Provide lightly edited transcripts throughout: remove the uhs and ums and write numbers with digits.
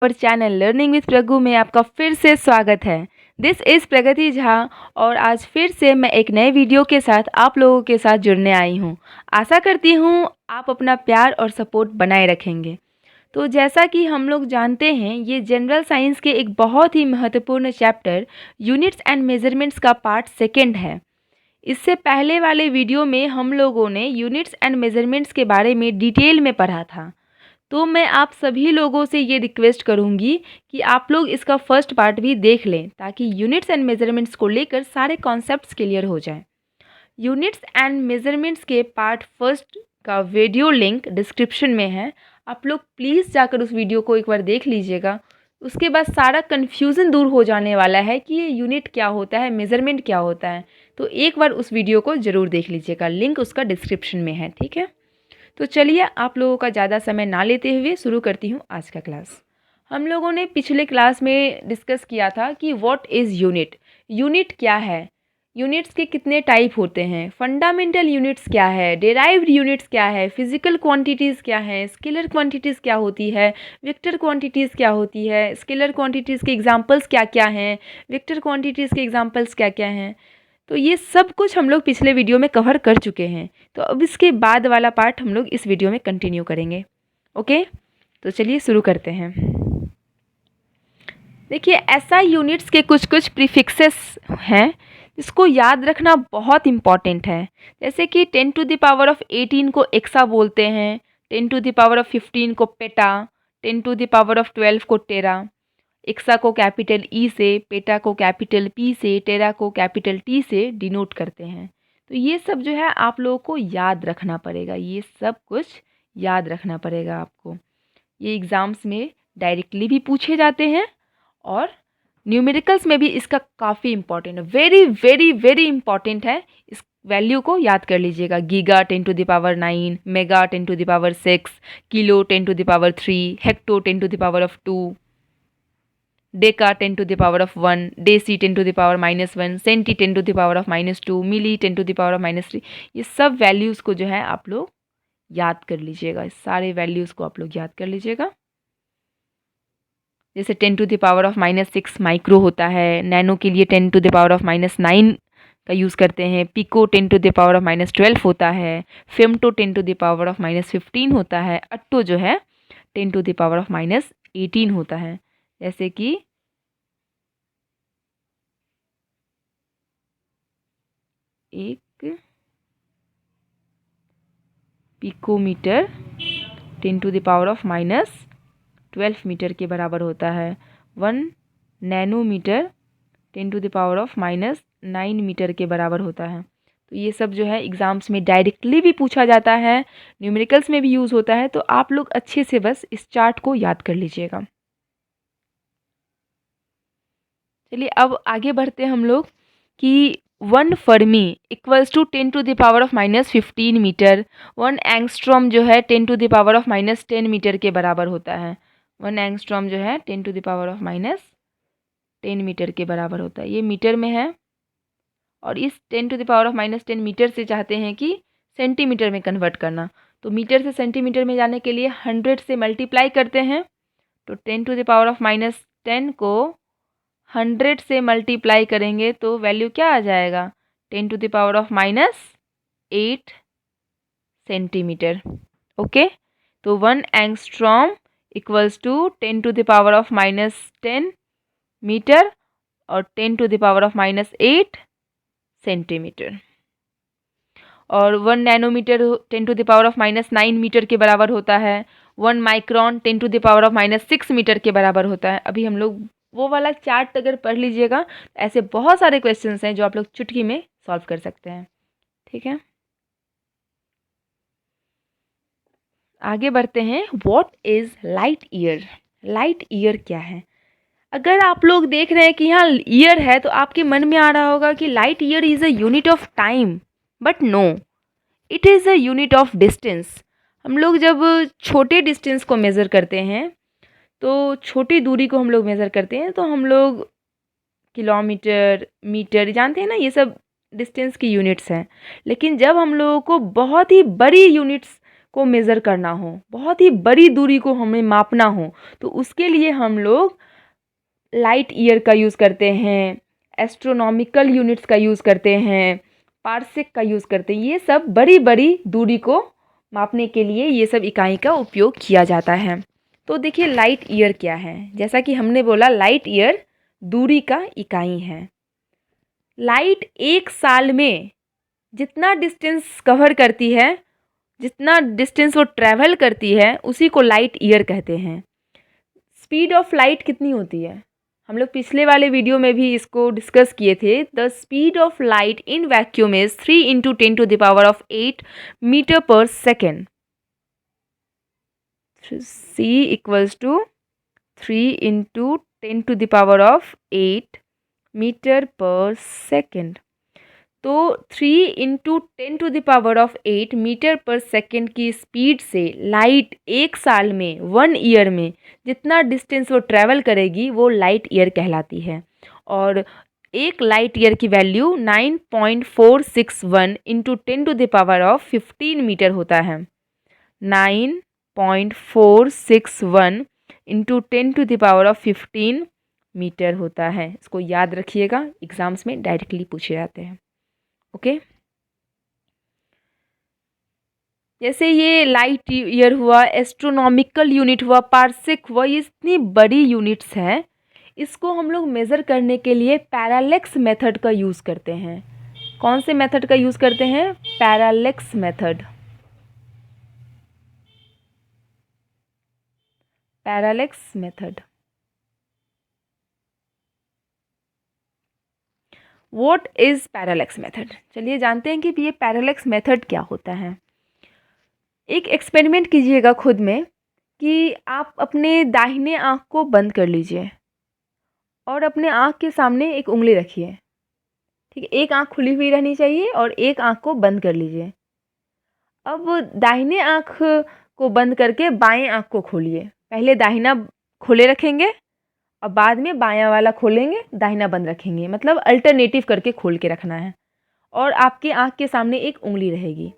और channel learning with प्रगु में आपका फिर से स्वागत है। दिस इज़ प्रगति झा और आज फिर से मैं एक नए वीडियो के साथ आप लोगों के साथ जुड़ने आई हूँ। आशा करती हूँ आप अपना प्यार और सपोर्ट बनाए रखेंगे। तो जैसा कि हम लोग जानते हैं, ये जनरल साइंस के एक बहुत ही महत्वपूर्ण चैप्टर यूनिट्स एंड मेजरमेंट्स का पार्ट सेकेंड है। इससे पहले वाले वीडियो में हम लोगों ने यूनिट्स एंड मेजरमेंट्स के बारे में डिटेल में पढ़ा था। तो मैं आप सभी लोगों से ये रिक्वेस्ट करूँगी कि आप लोग इसका फर्स्ट पार्ट भी देख लें ताकि यूनिट्स एंड मेजरमेंट्स को लेकर सारे कॉन्सेप्ट्स क्लियर हो जाएं। यूनिट्स एंड मेजरमेंट्स के पार्ट फर्स्ट का वीडियो लिंक डिस्क्रिप्शन में है। आप लोग प्लीज़ जाकर उस वीडियो को एक बार देख लीजिएगा। उसके बाद सारा कन्फ्यूज़न दूर हो जाने वाला है कि ये यूनिट क्या होता है, मेज़रमेंट क्या होता है। तो एक बार उस वीडियो को ज़रूर देख लीजिएगा, लिंक उसका डिस्क्रिप्शन में है, ठीक है। तो चलिए आप लोगों का ज़्यादा समय ना लेते हुए शुरू करती हूँ आज का क्लास। हम लोगों ने पिछले क्लास में डिस्कस किया था कि व्हाट इज़ यूनिट, यूनिट क्या है, यूनिट्स के कितने टाइप होते हैं, फंडामेंटल यूनिट्स क्या है, डेराइव्ड यूनिट्स क्या है, फिजिकल क्वांटिटीज़ क्या है, स्केलर क्वांटिटीज़ क्या होती है, वेक्टर क्वांटिटीज़ क्या होती है, स्केलर क्वांटिटीज़ के एग्जांपल्स क्या क्या हैं, वेक्टर क्वांटिटीज़ के एग्जांपल्स क्या क्या हैं। तो ये सब कुछ हम लोग पिछले वीडियो में कवर कर चुके हैं। तो अब इसके बाद वाला पार्ट हम लोग इस वीडियो में कंटिन्यू करेंगे। ओके, तो चलिए शुरू करते हैं। देखिए, ऐसा यूनिट्स के कुछ कुछ प्रीफिक्सेस हैं जिसको याद रखना बहुत इम्पॉर्टेंट है। जैसे कि 10 टू द पावर ऑफ 18 को एक्सा बोलते हैं, 10 टू द पावर ऑफ 15 को peta, 10 to the power of 12 को टेरा। एक्सा को कैपिटल ई से, पेटा को कैपिटल पी से, टेरा को कैपिटल टी से डिनोट करते हैं। तो ये सब जो है आप लोगों को याद रखना पड़ेगा, ये सब कुछ याद रखना पड़ेगा आपको। ये एग्ज़ाम्स में डायरेक्टली भी पूछे जाते हैं और न्यूमेरिकल्स में भी इसका काफ़ी इम्पॉर्टेंट है, वेरी वेरी वेरी इम्पॉर्टेंट है। इस वैल्यू को याद कर लीजिएगा। Giga 10 to the power 9, mega 10 to the power 6, kilo 10 to the power 3, hecto 10 to the power of 2, deca 10 to the power of 1, deci 10 to the power -1, centi 10 to the power of -2, milli 10 to the power of -3। ये सब values को जो है आप लोग याद कर लीजिएगा, इस सारे वैल्यूज़ को आप लोग याद कर लीजिएगा। जैसे 10 to the power of -6 micro होता है, नैनो के लिए 10 टू द पावर ऑफ -9 का यूज़ करते हैं, pico 10 to the power of -12 होता है, femto 10 to the power of -15 होता है, अट्टो जो है 10 टू द पावर ऑफ -18 होता है। जैसे कि एक picometre 10 to the power of -12 metre के बराबर होता है। 1 nanometre 10 to the power of -9 metre के बराबर होता है। तो ये सब जो है एग्ज़ाम्स में डायरेक्टली भी पूछा जाता है, न्यूमेरिकल्स में भी यूज़ होता है। तो आप लोग अच्छे से बस इस चार्ट को याद कर लीजिएगा। चलिए अब आगे बढ़ते हैं हम लोग कि 1 fermi equals to 10 to the power of -15 metre. 1 angstrom जो है 10 to the power of -10 metre के बराबर होता है। 1 एंगस्ट्रॉम जो है 10 to the power of -10 metre के बराबर होता है। ये मीटर में है और इस 10 to the power of -10 metre से चाहते हैं कि सेंटीमीटर में कन्वर्ट करना। तो मीटर से सेंटीमीटर में जाने के लिए 100 से मल्टीप्लाई करते हैं। तो 10 टू द पावर ऑफ -10 को 100 से मल्टीप्लाई करेंगे तो वैल्यू क्या आ जाएगा, 10 to the power of -8 centimetre. Okay, तो 1 angstrom equals to 10 to the power of -10 metre और 10 to the power of -8 centimetre. और 1 nanometre 10 to the power of -9 metre के बराबर होता है। 1 micron 10 to the power of -6 metre के बराबर होता है। अभी हम लोग वो वाला चार्ट अगर पढ़ लीजिएगा, ऐसे बहुत सारे क्वेश्चंस हैं जो आप लोग चुटकी में सॉल्व कर सकते हैं, ठीक है। आगे बढ़ते हैं। What is light year, light year क्या है। अगर आप लोग देख रहे हैं कि यहाँ ईयर है तो आपके मन में आ रहा होगा कि light year is a unit of time, but no, it is a unit of distance. हम लोग जब छोटे डिस्टेंस को मेज़र करते हैं, तो छोटी दूरी को हम लोग मेज़र करते हैं, तो हम लोग किलोमीटर, मीटर जानते हैं ना, ये सब डिस्टेंस की यूनिट्स हैं। लेकिन जब हम लोगों को बहुत ही बड़ी यूनिट्स को मेज़र करना हो, बहुत ही बड़ी दूरी को हमें मापना हो, तो उसके लिए हम लोग लाइट ईयर का यूज़ करते हैं, एस्ट्रोनॉमिकल यूनिट्स का यूज़ करते हैं, पार्सेक का यूज़ करते हैं। ये सब बड़ी बड़ी दूरी को मापने के लिए ये सब इकाई का उपयोग किया जाता है। तो देखिए लाइट ईयर क्या है। जैसा कि हमने बोला, लाइट ईयर दूरी का इकाई है। लाइट एक साल में जितना डिस्टेंस कवर करती है, जितना डिस्टेंस वो ट्रैवल करती है, उसी को लाइट ईयर कहते हैं। स्पीड ऑफ लाइट कितनी होती है, हम लोग पिछले वाले वीडियो में भी इसको डिस्कस किए थे। The speed of light in vacuum is 3 × 10⁸ meter per second. C equals to 3 × 10⁸ meter per second. तो 3 × 10⁸ मीटर पर सेकेंड की स्पीड से लाइट एक साल में, 1 ईयर में जितना डिस्टेंस वो ट्रैवल करेगी वो लाइट ईयर कहलाती है। और एक लाइट ईयर की वैल्यू 9.461 × 10⁻15 मीटर होता है। 9.461 × 10⁻15 मीटर होता है। इसको याद रखिएगा, एग्जाम्स में डायरेक्टली पूछे जाते हैं। ओके, जैसे ये लाइट ईयर हुआ, एस्ट्रोनॉमिकल यूनिट हुआ, पार्सेक हुआ, ये इतनी बड़ी यूनिट्स हैं। इसको हम लोग मेज़र करने के लिए पैरालेक्स मेथड का यूज़ करते हैं। कौन से मेथड का यूज़ करते हैं? Parallax method. Parallax method. What is parallax method? चलिए जानते हैं कि ये पैरालेक्स मेथड क्या होता है। एक एक्सपेरिमेंट कीजिएगा खुद में कि आप अपने दाहिने आँख को बंद कर लीजिए और अपने आँख के सामने एक उंगली रखिए। ठीक है, एक आँख खुली हुई रहनी चाहिए और एक आँख को बंद कर लीजिए। अब दाहिने आँख को बंद करके बाएं आँख को खोलिए। पहले दाहिना खोले रखेंगे और बाद में बायां वाला खोलेंगे, दाहिना बंद रखेंगे। मतलब अल्टरनेटिव करके खोल के रखना है। और आपके आँख के सामने एक उंगली रहेगी।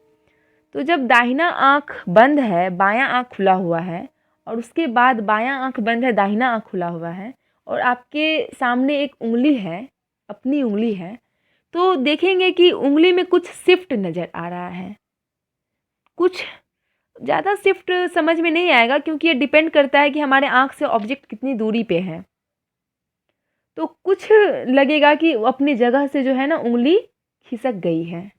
तो जब दाहिना आँख बंद है, बायां आँख खुला हुआ है, और उसके बाद बायां आँख बंद है, दाहिना आँख खुला हुआ है, और आपके सामने एक उंगली है, अपनी उंगली है, तो देखेंगे कि उंगली में कुछ शिफ्ट नज़र आ रहा है। कुछ ज़्यादा शिफ्ट समझ में नहीं आएगा क्योंकि ये डिपेंड करता है कि हमारे आँख से ऑब्जेक्ट कितनी दूरी पे है। तो कुछ लगेगा कि अपनी जगह से जो है ना उंगली खिसक गई है,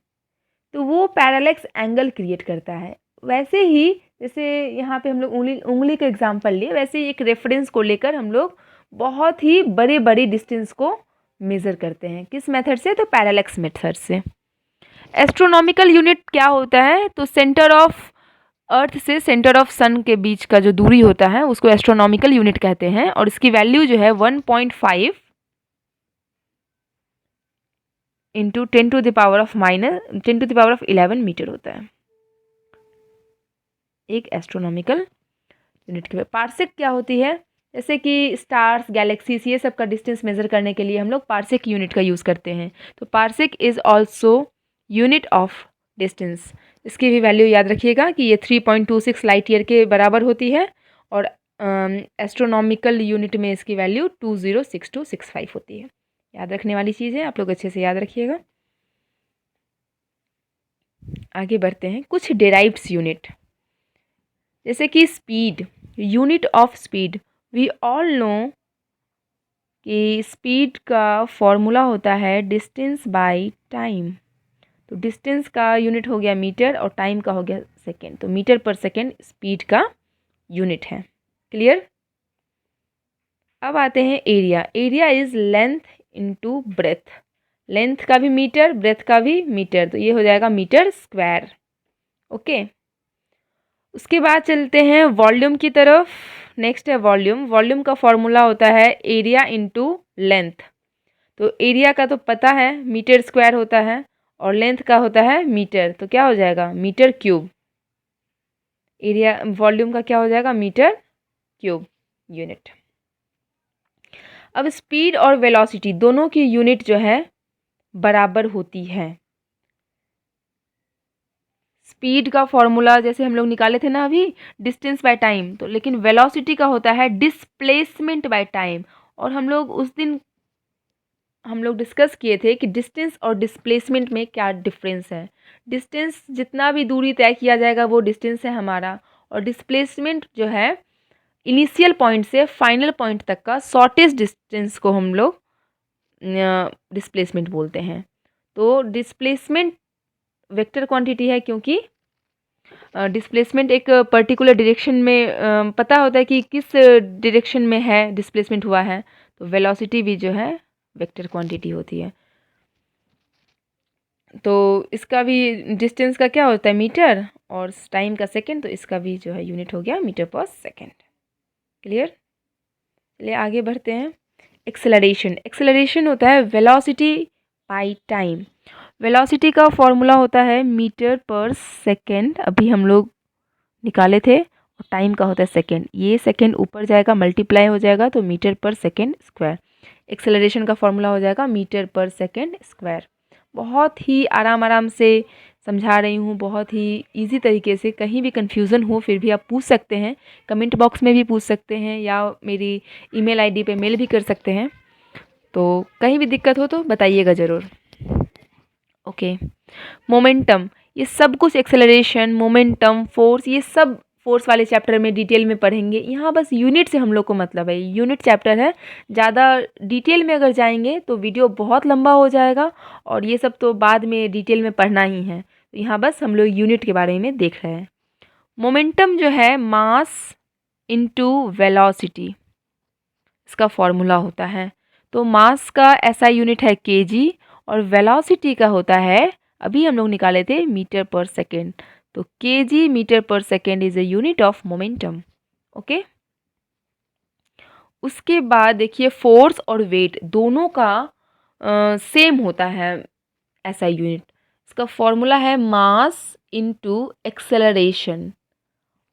तो वो पैरालेक्स एंगल क्रिएट करता है। वैसे ही जैसे यहाँ पे हम लोग उंगली का एग्जांपल लिए, वैसे ही एक रेफरेंस को लेकर हम लोग बहुत ही बड़े बड़ी डिस्टेंस को मेज़र करते हैं। किस मेथड से? तो पैरालेक्स मेथड से। एस्ट्रोनॉमिकल यूनिट क्या होता है? तो सेंटर ऑफ अर्थ से सेंटर ऑफ सन के बीच का जो दूरी होता है उसको एस्ट्रोनॉमिकल यूनिट कहते हैं। और इसकी वैल्यू जो है 1.5 × 10⁻11 मीटर होता है, एक एस्ट्रोनॉमिकल यूनिट के। पार्सेक क्या होती है? जैसे कि स्टार्स, गैलेक्सीज, ये सब का डिस्टेंस मेज़र करने के लिए हम लोग पार्सेक यूनिट का यूज़ करते हैं। तो parsec is also unit of distance. इसकी भी वैल्यू याद रखिएगा कि ये 3.26 लाइट ईयर के बराबर होती है। और एस्ट्रोनॉमिकल यूनिट में इसकी वैल्यू 206265 होती है। याद रखने वाली चीज़ है, आप लोग अच्छे से याद रखिएगा। आगे बढ़ते हैं। कुछ डेराइव्ड यूनिट, जैसे कि speed, unit of speed. We all know कि स्पीड का फॉर्मूला होता है डिस्टेंस बाय टाइम। तो डिस्टेंस का यूनिट हो गया मीटर और टाइम का हो गया सेकेंड। तो मीटर पर सेकेंड स्पीड का यूनिट है। क्लियर? अब आते हैं area. Area is length into breadth. Length का भी मीटर, ब्रेथ का भी मीटर, तो ये हो जाएगा मीटर स्क्वायर। ओके, उसके बाद चलते हैं वॉल्यूम की तरफ। नेक्स्ट है वॉल्यूम। वॉल्यूम का फॉर्मूला होता है एरिया इनटू लेंथ। तो एरिया का तो पता है मीटर स्क्वायर होता है और लेंथ का होता है मीटर, तो क्या हो जाएगा? Metre cube. एरिया वॉल्यूम का क्या हो जाएगा? Metre cube unit. अब स्पीड और वेलोसिटी दोनों की यूनिट जो है बराबर होती है। स्पीड का फॉर्मूला जैसे हम लोग निकाले थे ना अभी, डिस्टेंस बाय टाइम, तो लेकिन वेलोसिटी का होता है डिस्प्लेसमेंट बाय टाइम। और हम लोग डिस्कस किए थे कि डिस्टेंस और डिस्प्लेसमेंट में क्या डिफरेंस है। डिस्टेंस जितना भी दूरी तय किया जाएगा वो डिस्टेंस है हमारा, और डिस्प्लेसमेंट जो है इनिशियल पॉइंट से फाइनल पॉइंट तक का शॉर्टेस्ट डिस्टेंस को हम लोग डिस्प्लेसमेंट बोलते हैं। तो डिस्प्लेसमेंट वेक्टर क्वांटिटी है, क्योंकि डिस्प्लेसमेंट एक पर्टिकुलर डायरेक्शन में पता होता है कि किस डायरेक्शन में है डिस्प्लेसमेंट हुआ है। तो वेलोसिटी भी जो है वेक्टर क्वांटिटी होती है। तो इसका भी डिस्टेंस का क्या होता है मीटर, और टाइम का सेकंड, तो इसका भी जो है यूनिट हो गया मीटर पर सेकंड। क्लियर? चलिए आगे बढ़ते हैं। एक्सेलरेशन होता है वेलोसिटी बाय टाइम। वेलोसिटी का फॉर्मूला होता है मीटर पर सेकंड, अभी हम लोग निकाले थे, और टाइम का होता है सेकंड। ये सेकंड ऊपर जाएगा मल्टीप्लाई हो जाएगा तो मीटर पर सेकंड स्क्वायर। एक्सेलरेशन का फॉर्मूला हो जाएगा मीटर पर सेकंड स्क्वायर। बहुत ही आराम से समझा रही हूँ, बहुत ही इजी तरीके से। कहीं भी कन्फ्यूज़न हो फिर भी आप पूछ सकते हैं, कमेंट बॉक्स में भी पूछ सकते हैं, या मेरी ईमेल आईडी पे मेल भी कर सकते हैं। तो कहीं भी दिक्कत हो तो बताइएगा ज़रूर। ओके, मोमेंटम, ये सब कुछ एक्सेलरेशन, मोमेंटम, फोर्स, ये सब फोर्स वाले चैप्टर में डिटेल में पढ़ेंगे। यहाँ बस यूनिट से हम लोग को मतलब है, यूनिट चैप्टर है। ज़्यादा डिटेल में अगर जाएंगे तो वीडियो बहुत लंबा हो जाएगा, और ये सब तो बाद में डिटेल में पढ़ना ही है। तो यहाँ बस हम लोग यूनिट के बारे में देख रहे हैं। मोमेंटम जो है मास इनटू वेलोसिटी, इसका फॉर्मूला होता है। तो मास का ऐसा यूनिट है केजी, और वेलोसिटी का होता है, अभी हम लोग निकाले थे, मीटर पर सेकेंड। तो KG metre per second is a unit of momentum. Okay, उसके बाद देखिए फोर्स और वेट दोनों का सेम होता है ऐसा यूनिट। इसका फॉर्मूला है मास इनटू एक्सेलरेशन।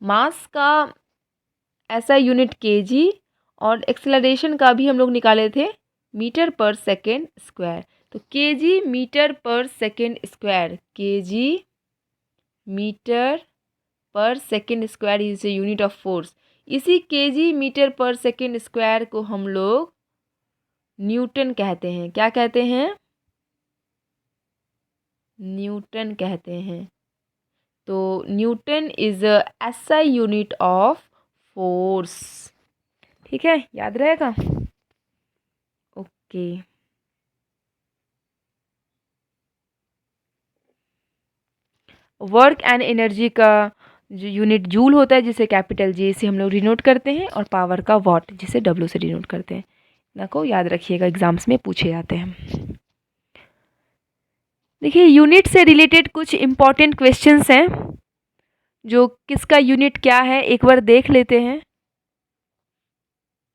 मास का ऐसा यूनिट केजी, और एक्सेलरेशन का भी हम लोग निकाले थे मीटर पर सेकेंड स्क्वायर। तो KG metre per second square, KG metre per second square is a unit of force. इसी KG metre per second square को हम लोग न्यूटन कहते हैं। क्या कहते हैं? न्यूटन कहते हैं। तो Newton is SI unit of force. ठीक है, याद रहेगा। ओके, वर्क एंड एनर्जी का जो यूनिट जूल होता है, जिसे कैपिटल जी से हम लोग डिनोट करते हैं, और पावर का वॉट, जिसे डब्ल्यू से डिनोट करते हैं। ना को याद रखिएगा, एग्जाम्स में पूछे जाते हैं। देखिए यूनिट से रिलेटेड कुछ इम्पॉर्टेंट क्वेश्चंस हैं, जो किसका यूनिट क्या है एक बार देख लेते हैं।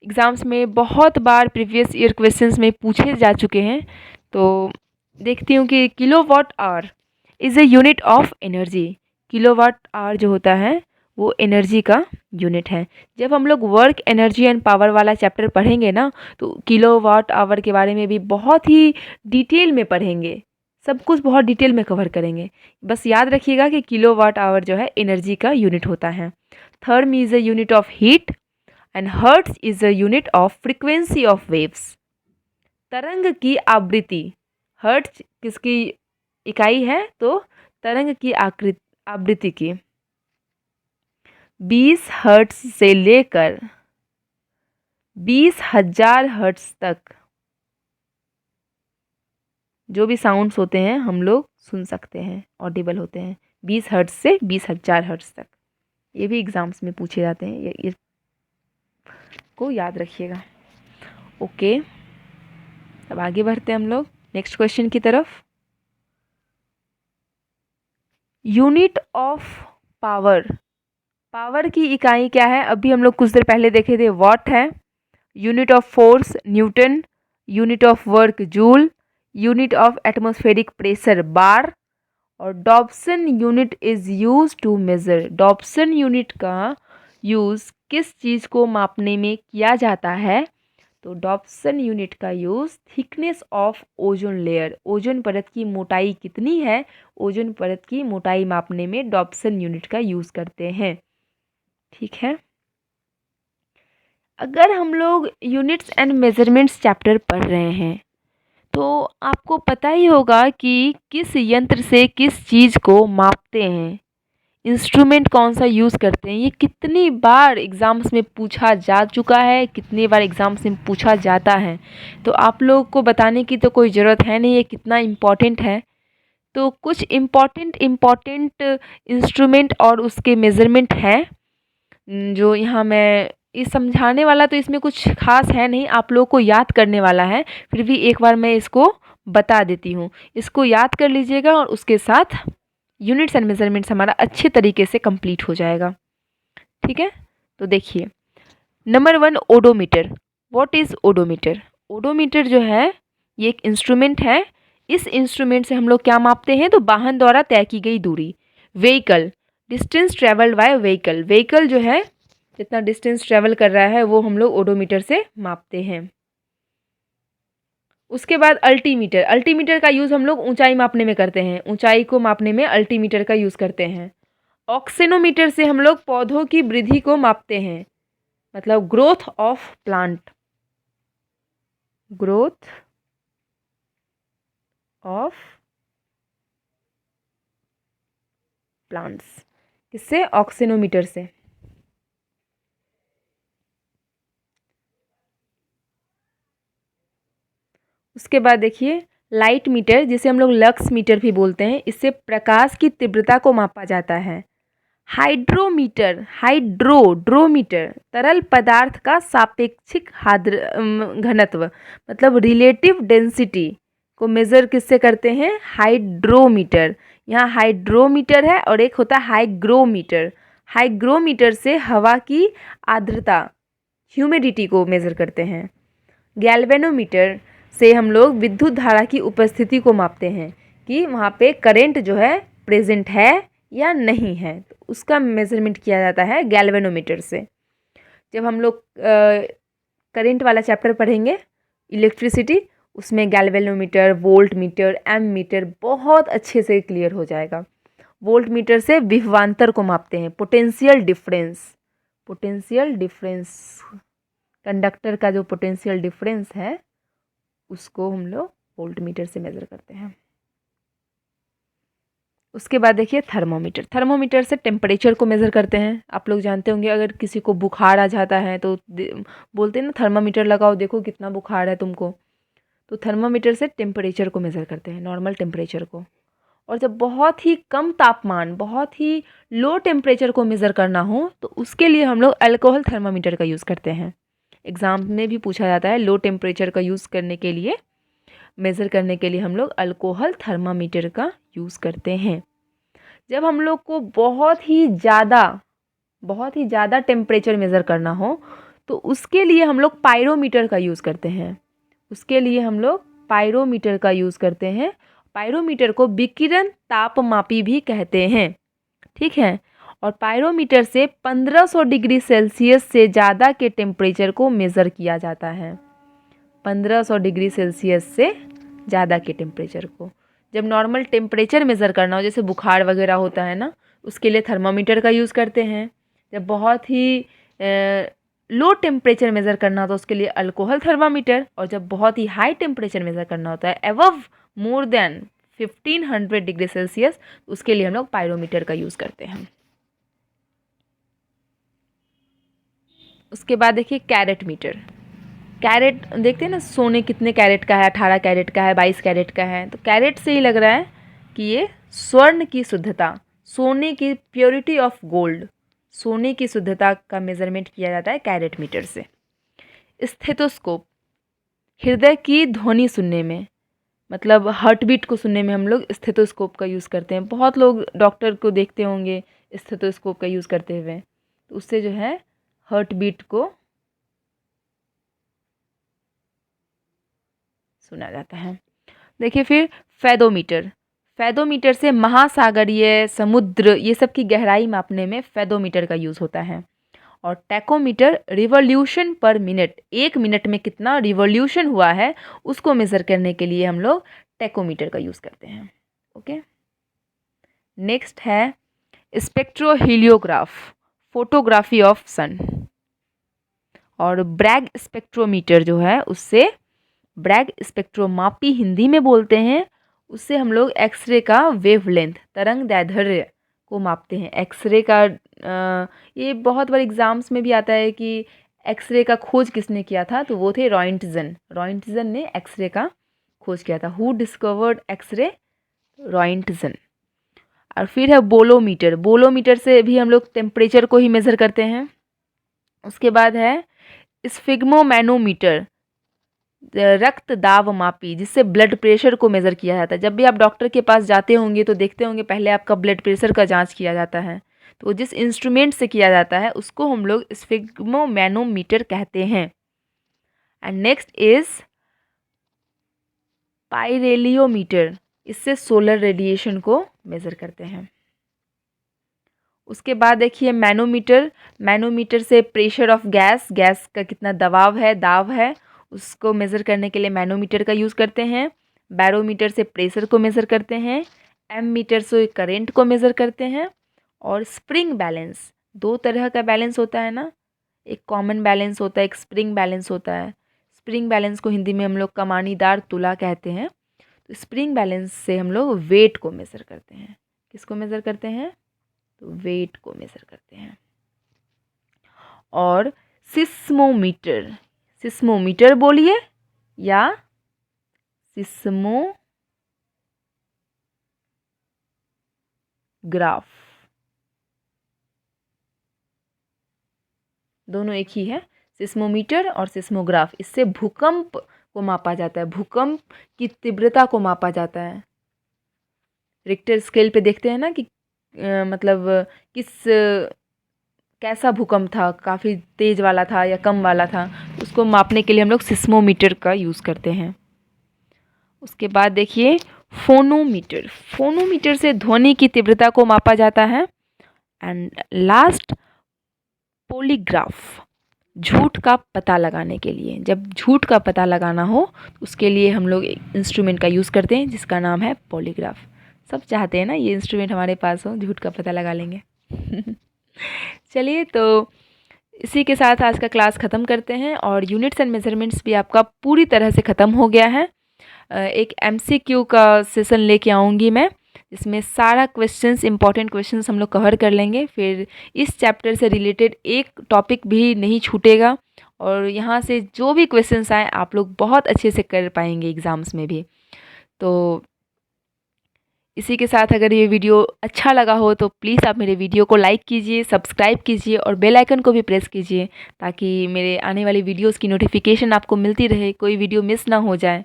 एग्ज़ाम्स में बहुत बार प्रीवियस ईयर क्वेश्चंस में पूछे जा चुके हैं। तो देखती हूँ कि kilowatt hour is a unit of energy. Kilowatt hour जो होता है वो एनर्जी का यूनिट है। जब हम लोग वर्क, एनर्जी एंड पावर वाला चैप्टर पढ़ेंगे ना, तो किलोवाट आवर के बारे में भी बहुत ही डिटेल में पढ़ेंगे, सब कुछ बहुत डिटेल में कवर करेंगे। बस याद रखिएगा कि किलोवाट आवर जो है एनर्जी का यूनिट होता है। Therm is a unit of heat, and hertz is a unit of frequency of waves. तरंग की आवृत्ति, हर्ट्ज किसकी इकाई है? तो तरंग की आवृत्ति की 20 हर्ट्ज से लेकर 20,000 हर्ट्ज तक जो भी साउंड्स होते हैं हम लोग सुन सकते हैं, ऑडिबल होते हैं। 20 हर्ट्ज से 20,000 हर्ट्ज तक, ये भी एग्जाम्स में पूछे जाते हैं, ये को याद रखिएगा। ओके, अब आगे बढ़ते हैं हम लोग नेक्स्ट क्वेश्चन की तरफ। यूनिट ऑफ पावर, पावर की इकाई क्या है? अभी हम लोग कुछ देर पहले देखे थे, वॉट है। Unit of force newton, unit of work joule, unit of atmospheric pressure bar, और Dobson unit is use to measure. Dobson unit का यूज़ किस चीज़ को मापने में किया जाता है? तो डॉप्सन यूनिट का use thickness of ozone layer, ozone परत की मोटाई कितनी है, ओजोन परत की मोटाई मापने में डॉप्सन यूनिट का यूज़ करते हैं। ठीक है, अगर हम लोग यूनिट्स एंड मेजरमेंट्स चैप्टर पढ़ रहे हैं तो आपको पता ही होगा कि किस यंत्र से किस चीज़ को मापते हैं, इंस्ट्रूमेंट कौन सा यूज़ करते हैं। ये कितनी बार एग्ज़ाम्स में पूछा जा चुका है, कितनी बार एग्ज़ाम्स में पूछा जाता है, तो आप लोगों को बताने की तो कोई ज़रूरत है नहीं, ये कितना इम्पॉर्टेंट है। तो कुछ इम्पॉर्टेंट इंस्ट्रूमेंट और उसके मेज़रमेंट हैं जो यहाँ मैं इस समझाने वाला तो इसमें कुछ खास है नहीं, आप लोगों को याद करने वाला है, फिर भी एक बार मैं इसको बता देती हूँ। इसको याद कर लीजिएगा और उसके साथ यूनिट्स एंड मेजरमेंट्स हमारा अच्छे तरीके से कंप्लीट हो जाएगा। ठीक है, तो देखिए number 1 odometer. What is odometer? Odometer जो है ये एक इंस्ट्रूमेंट है। इस इंस्ट्रूमेंट से हम लोग क्या मापते हैं, तो वाहन द्वारा तय की गई दूरी, vehicle, distance travelled by vehicle, vehicle जो है जितना डिस्टेंस ट्रेवल कर रहा है वो हम लोग ओडोमीटर से मापते हैं। उसके बाद अल्टीमीटर, अल्टीमीटर का यूज़ हम लोग ऊंचाई मापने में करते हैं, ऊंचाई को मापने में अल्टीमीटर का यूज़ करते हैं। ऑक्सेनोमीटर से हम लोग पौधों की वृद्धि को मापते हैं, मतलब growth of plant, growth of plants, किससे? ऑक्सेनोमीटर से। उसके बाद देखिए लाइट मीटर, जिसे हम लोग लक्स मीटर भी बोलते हैं, इससे प्रकाश की तीव्रता को मापा जाता है। हाइड्रोमीटर, हाइड्रोमीटर तरल पदार्थ का सापेक्षिक घनत्व, मतलब रिलेटिव डेंसिटी को मेज़र किससे करते हैं? हाइड्रोमीटर। यहाँ हाइड्रोमीटर है और एक होता है हाइग्रोमीटर। हाइग्रोमीटर से हवा की आर्द्रता, ह्यूमिडिटी को मेज़र करते हैं। गैल्वेनोमीटर से हम लोग विद्युत धारा की उपस्थिति को मापते हैं कि वहाँ पे करंट जो है प्रेजेंट है या नहीं है, तो उसका मेज़रमेंट किया जाता है गैल्वेनोमीटर से। जब हम लोग करंट वाला चैप्टर पढ़ेंगे इलेक्ट्रिसिटी, उसमें galvanometer, voltmeter, ammeter बहुत अच्छे से क्लियर हो जाएगा। वोल्ट मीटर से विभवांतर को मापते हैं, potential difference, potential difference, conductor का जो पोटेंशियल डिफरेंस है उसको हम लोग वोल्ट मीटर से मेज़र करते हैं। उसके बाद देखिए थर्मोमीटर, थर्मोमीटर से टेम्परेचर को मेज़र करते हैं। आप लोग जानते होंगे अगर किसी को बुखार आ जाता है तो बोलते हैं ना थर्मोमीटर लगाओ, देखो कितना बुखार है तुमको, तो थर्मोमीटर से टेम्परेचर को मेज़र करते हैं, नॉर्मल टेम्परेचर को। और जब बहुत ही कम तापमान, बहुत ही लो टेम्परेचर को मेज़र करना हो तो उसके लिए हम लोग अल्कोहल थर्मामीटर का यूज़ करते हैं। एग्ज़ाम में भी पूछा जाता है, लो टेम्परेचर का यूज़ करने के लिए, मेज़र करने के लिए हम लोग अल्कोहल थर्मामीटर का यूज़ करते हैं। जब हम लोग को बहुत ही ज़्यादा टेम्परेचर मेज़र करना हो तो उसके लिए हम लोग पायरोमीटर का यूज़ करते हैं, उसके लिए हम लोग पायरोमीटर का यूज़ करते हैं। पायरोमीटर को विकिरण तापमापी भी कहते हैं। ठीक है, और पायरोमीटर से 1500 डिग्री सेल्सियस से ज़्यादा के टेम्परेचर को मेज़र किया जाता है, 1500 डिग्री सेल्सियस से ज़्यादा के टेम्परेचर को। जब नॉर्मल टेम्परेचर मेज़र करना हो, जैसे बुखार वगैरह होता है ना, उसके लिए थर्मामीटर का यूज़ करते हैं। जब बहुत ही लो टेम्परेचर मेज़र करना हो तो उसके लिए अल्कोहल थर्मामीटर, और जब बहुत ही हाई टेम्परेचर मेज़र करना होता है एवव मोर देन 1500 डिग्री सेल्सियस, उसके लिए हम लोग पायरोमीटर का यूज़ करते हैं। उसके बाद देखिए कैरेट मीटर। कैरेट देखते हैं ना, सोने कितने कैरेट का है, 18 कैरेट का है, 22 कैरेट का है, तो कैरेट से ही लग रहा है कि ये स्वर्ण की शुद्धता, सोने की प्योरिटी ऑफ गोल्ड, सोने की शुद्धता का मेज़रमेंट किया जाता है कैरेट मीटर से। स्टेथोस्कोप, हृदय की ध्वनि सुनने में, मतलब हार्ट बीट को सुनने में हम लोग स्टेथोस्कोप का यूज़ करते हैं। बहुत लोग डॉक्टर को देखते होंगे स्टेथोस्कोप का यूज़ करते हुए, तो उससे जो है हार्ट बीट को सुना जाता है। देखिए फिर फेदोमीटर, फेदोमीटर से महासागरीय, समुद्र, ये सब की गहराई मापने में फेदोमीटर का यूज़ होता है। और टैकोमीटर रिवॉल्यूशन पर मिनट, 1 मिनट में कितना रिवॉल्यूशन हुआ है उसको मेज़र करने के लिए हम लोग टैकोमीटर का यूज़ करते हैं। ओके, नेक्स्ट है स्पेक्ट्रोहीलियोग्राफ, फोटोग्राफी ऑफ सन। और ब्रैग स्पेक्ट्रोमीटर जो है उससे, ब्रैग स्पेक्ट्रोमापी हिंदी में बोलते हैं, उससे हम लोग एक्सरे का वेवलेंथ, तरंग दैर्ध्य को मापते हैं। एक्सरे का ये बहुत बार एग्जाम्स में भी आता है कि एक्सरे का खोज किसने किया था, तो वो थे रॉयंटजन। रॉयंटजन ने एक्सरे का खोज किया था। Who discovered x ray? रॉयंटजन। और फिर है बोलोमीटर। बोलोमीटर से भी हम लोग टेम्परेचर को ही मेज़र करते हैं। उसके बाद है स्फिग्मोमैनोमीटर, रक्त दाब मापी, जिससे ब्लड प्रेशर को मेज़र किया जाता है। जब भी आप डॉक्टर के पास जाते होंगे तो देखते होंगे पहले आपका ब्लड प्रेशर का जांच किया जाता है, तो जिस इंस्ट्रूमेंट से किया जाता है उसको हम लोग स्फिग्मोमैनोमीटर कहते हैं। एंड नेक्स्ट इज पाइरेलियोमीटर, इससे सोलर रेडिएशन को मेज़र करते हैं। उसके बाद देखिए मैनोमीटर। मैनोमीटर से प्रेशर ऑफ गैस, गैस का कितना दबाव है, दाब है, उसको मेज़र करने के लिए मैनोमीटर का यूज़ करते हैं। बैरोमीटर से प्रेशर को मेज़र करते हैं। एमीटर से करंट को मेज़र करते हैं। और स्प्रिंग बैलेंस, 2 तरह का बैलेंस होता है ना, एक कॉमन बैलेंस होता है, एक स्प्रिंग बैलेंस होता है। स्प्रिंग बैलेंस को हिंदी में हम लोग कमानीदार तुला कहते हैं। तो स्प्रिंग बैलेंस से हम लोग वेट को मेज़र करते हैं। किसको मेज़र करते हैं? तो वेट को मेज़र करते हैं। और सिस्मोमीटर, सिस्मोमीटर बोलिए या सिस्मोग्राफ, दोनों एक ही है, सिस्मोमीटर और सिस्मोग्राफ। इससे भूकंप को मापा जाता है, भूकंप की तीव्रता को मापा जाता है। रिक्टर स्केल पे देखते हैं ना कि मतलब कैसा भूकंप था, काफ़ी तेज़ वाला था या कम वाला था, उसको मापने के लिए हम लोग सिस्मोमीटर का यूज़ करते हैं। उसके बाद देखिए फोनोमीटर। फोनोमीटर से ध्वनि की तीव्रता को मापा जाता है। एंड लास्ट पॉलीग्राफ, झूठ का पता लगाने के लिए। जब झूठ का पता लगाना हो उसके लिए हम लोग एक इंस्ट्रूमेंट का यूज़ करते हैं जिसका नाम है पॉलीग्राफ। सब चाहते हैं ना ये इंस्ट्रूमेंट हमारे पास हो, झूठ का पता लगा लेंगे। चलिए, तो इसी के साथ आज का क्लास ख़त्म करते हैं और यूनिट्स एंड मेजरमेंट्स भी आपका पूरी तरह से ख़त्म हो गया है। एक MCQ का सेशन लेके आऊँगी मैं, इसमें सारा क्वेश्चंस, इंपॉर्टेंट क्वेश्चंस हम लोग कवर कर लेंगे। फिर इस चैप्टर से रिलेटेड एक टॉपिक भी नहीं छूटेगा और यहाँ से जो भी क्वेश्चंस आए आप लोग बहुत अच्छे से कर पाएंगे एग्ज़ाम्स में भी। तो इसी के साथ अगर ये वीडियो अच्छा लगा हो तो प्लीज़ आप मेरे वीडियो को लाइक कीजिए, सब्सक्राइब कीजिए और बेल आइकन को भी प्रेस कीजिए ताकि मेरे आने वाली वीडियोस की नोटिफिकेशन आपको मिलती रहे, कोई वीडियो मिस ना हो जाए।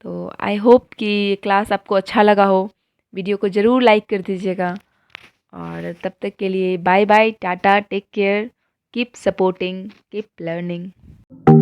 तो आई होप कि ये क्लास आपको अच्छा लगा हो। वीडियो को ज़रूर लाइक कर दीजिएगा और तब तक के लिए bye bye, tata, take care, keep supporting, keep learning.